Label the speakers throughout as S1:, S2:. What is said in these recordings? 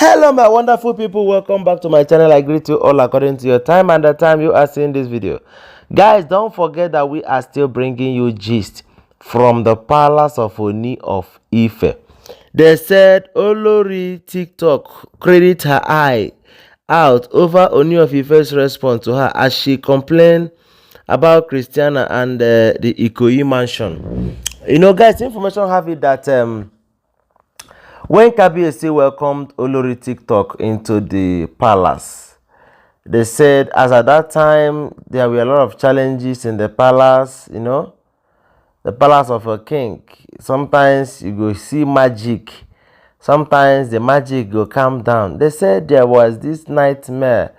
S1: Hello my wonderful people, welcome back to my channel. I greet you all according to your time and the time you are seeing this video. Guys, don't forget that we are still bringing you gist from the palace of Ooni of Ife. They said Olori TikTok credit her eye out over Ooni of Ife's response to her as she complained about Christiana and the Ikoyi mansion. You know guys, information have it that when Kabiyesi welcomed Olori TikTok into the palace, they said as at that time there were a lot of challenges in the palace, the palace of a king. Sometimes you go see magic, sometimes the magic go calm down. They said there was this nightmare.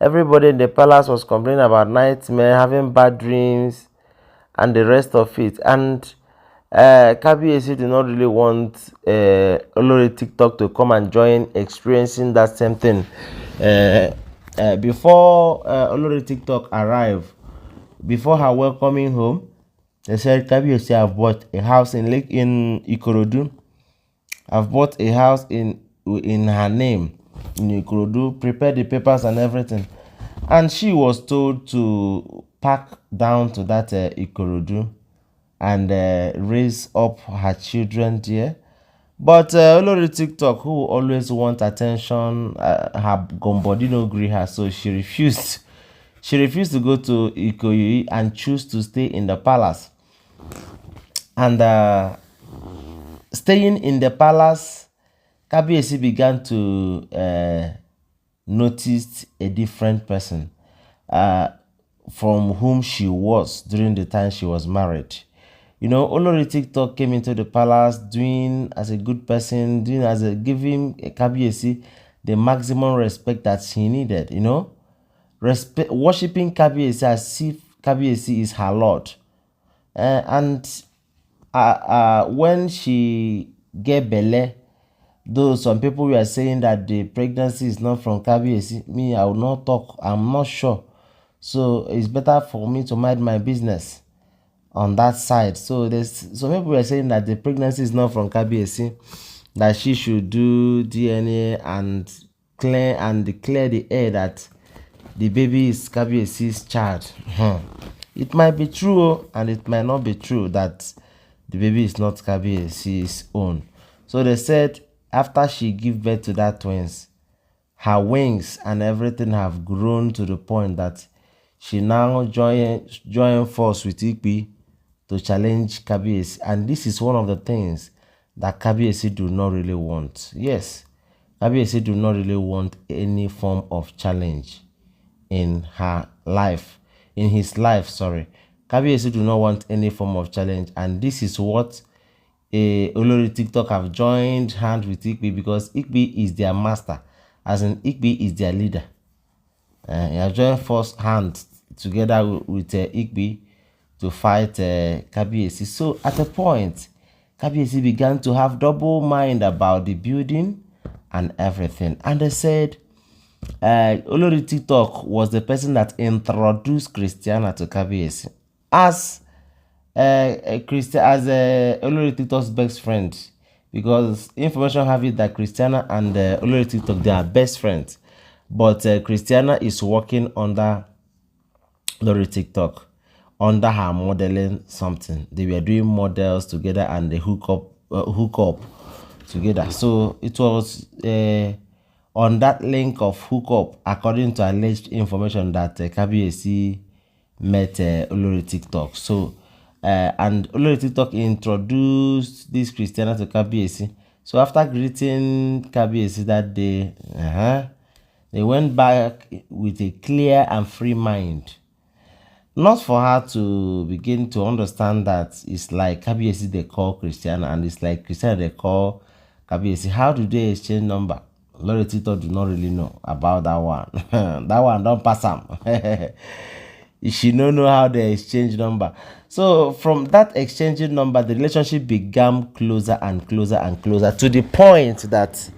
S1: Everybody in the palace was complaining about nightmare, having bad dreams, and the rest of it. And Kabiyesi did not really want Olori TikTok to come and join experiencing that same thing. Before Olori TikTok arrived, before her welcoming home, they said Kabiyesi have bought a house in Ikorodu. I've bought a house in her name in Ikorodu, prepared the papers and everything, and she was told to pack down to that Ikorodu and raise up her children there. But Olori TikTok, who always want attention, her gumbody no gree her, so she refused. She refused to go to Ikoyi and choose to stay in the palace. And staying in the palace, Kabiyesi began to notice a different person from whom she was during the time she was married. Olori TikTok came into the palace doing as a good person, giving Kabiyesi the maximum respect that she needed. Worshipping Kabiyesi as if Kabiyesi is her lord. And when she get belle, though some people were saying that the pregnancy is not from Kabiyesi, me, I will not talk. I'm not sure. So it's better for me to mind my business on that side. So some people were saying that the pregnancy is not from Kabiyesi, that she should do DNA and declare the air that the baby is Kabiyesi's child. It might be true and it might not be true that the baby is not Kabiyesi's own. So they said after she gave birth to that twins, her wings and everything have grown to the point that she now join force with Ikpi to challenge Kabiyesi. And this is one of the things that Kabiyesi do not really want. Yes, Kabiyesi do not really want any form of challenge in her life. In his life, sorry. Kabiyesi do not want any form of challenge. And this is what Olori TikTok have joined hand with Ikpi, because Ikpi is their master. As in, Ikpi is their leader. He have joined force hand together with Ikpi to fight Kabiyesi. So at a point, Kabiyesi began to have double mind about the building and everything. And they said Olori TikTok was the person that introduced Christiana to Kabiyesi as Olori TikTok's best friend, because information have it that Christiana and Olori TikTok, they are best friends, but Christiana is working under Olori TikTok, under her modeling something. They were doing models together and they hook up together. So it was on that link of hookup, according to alleged information, that Kabiyesi met Olori TikTok. So and Olori TikTok introduced this Christiana to Kabiyesi. So after greeting Kabiyesi that day, they went back with a clear and free mind. Not for her to begin to understand that it's like Kabiyesi they call Christiana and it's like Christiana they call Kabiyesi. How do they exchange number? Olori TikTok do not really know about that one. That one don't pass am. She don't know how they exchange number. So from that exchanging number, the relationship began closer and closer and closer, to the point that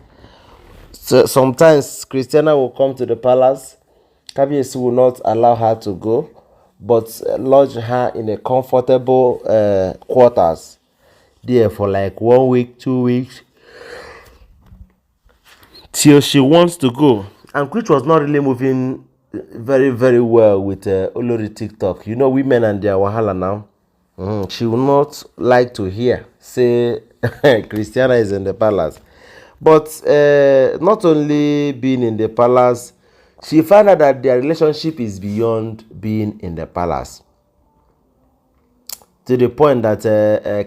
S1: sometimes Christiana will come to the palace. Kabiyesi will not allow her to go, but lodge her in a comfortable quarters there for like 1 week, 2 weeks. till she wants to go. And which was not really moving very, very well with Olori TikTok. You know, women and their wahala now. She will not like to hear say Christiana is in the palace. But not only being in the palace, she found out that their relationship is beyond being in the palace. To the point that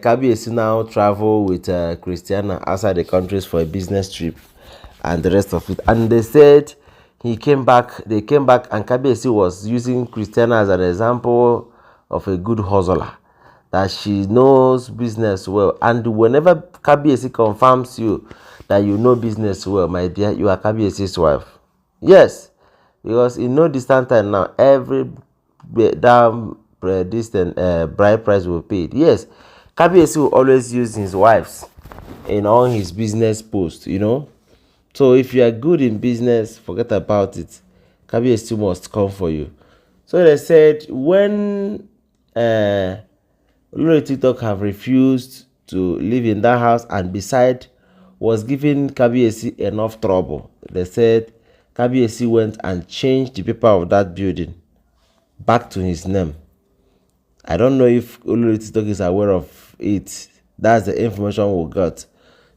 S1: Kabiyesi now travel with Christiana outside the countries for a business trip and the rest of it. And they said they came back and Kabiyesi was using Christiana as an example of a good hustler, that she knows business well. And whenever Kabiyesi confirms you that you know business well, my dear, you are Kabiyesi's wife. Yes, because in no distant time now, every damn distant bride price will pay it. Yes, Kabiyesi will always use his wives in all his business posts, you know. So if you are good in business, forget about it. Kabiyesi must come for you. So they said when Olori TikTok have refused to live in that house, and beside was giving Kabiyesi enough trouble, they said Kabiyesi went and changed the paper of that building back to his name. I don't know if Olori TikTok is aware of it. That's the information we got.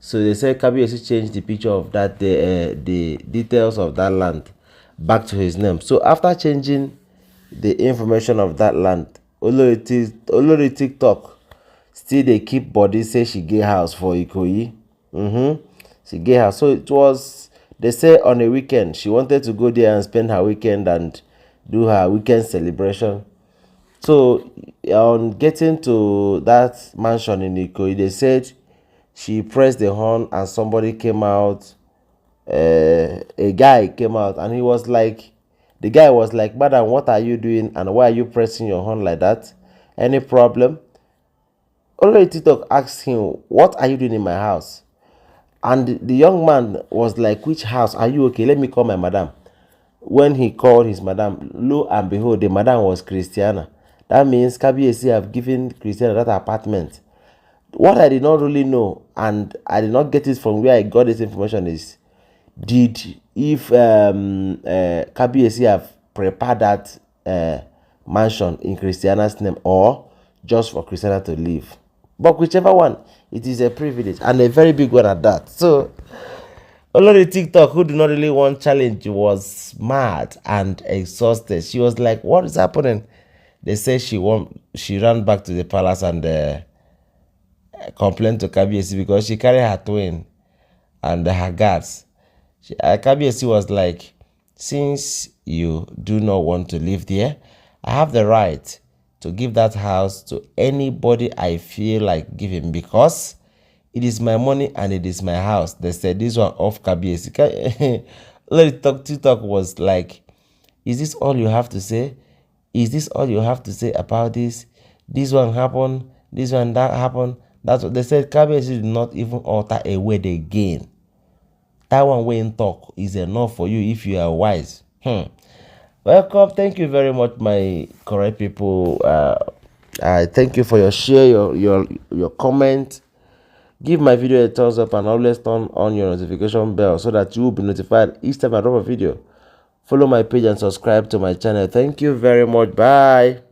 S1: So they said Kabiyesi changed the picture of that, the details of that land back to his name. So after changing the information of that land, Olori TikTok still they keep body say she get house for Ikoyi. She get house. So it was, they say on a weekend she wanted to go there and spend her weekend and do her weekend celebration. So on getting to that mansion in Ikoyi, they said she pressed the horn and somebody came out. A guy came out and he was like, the guy was like, "Madam, what are you doing and why are you pressing your horn like that? Any problem?" Olori TikTok asked him, "What are you doing in my house?" And the young man was like, "Which house? Are you okay? Let me call my madam." When he called his madam, lo and behold, the madam was Christiana. That means Kabiyesi have given Christiana that apartment. What I did not really know, and I did not get it from where I got this information, is if Kabiyesi have prepared that mansion in Christiana's name or just for Christiana to live. But whichever one, it is a privilege and a very big one at that. So Olori TikTok, who do not really want challenge, was mad and exhausted. She was like, "What is happening?" They say she ran back to the palace and complained to Kabiyesi because she carried her twin and her guards. Kabiyesi was like, "Since you do not want to live there, I have the right to give that house to anybody I feel like giving, because it is my money and it is my house." They said this one off Kabiyesi. TikTok was like, "Is this all you have to say? Is this all you have to say about this? This one happened, this one that happened." That's what they said. Kabiyesi did not even utter a word again. That one way in talk is enough for you if you are wise. Welcome. Thank you very much, my correct people. I thank you for your share, your comment. Give my video a thumbs up and always turn on your notification bell so that you will be notified each time I drop a video. Follow my page and subscribe to my channel. Thank you very much. Bye.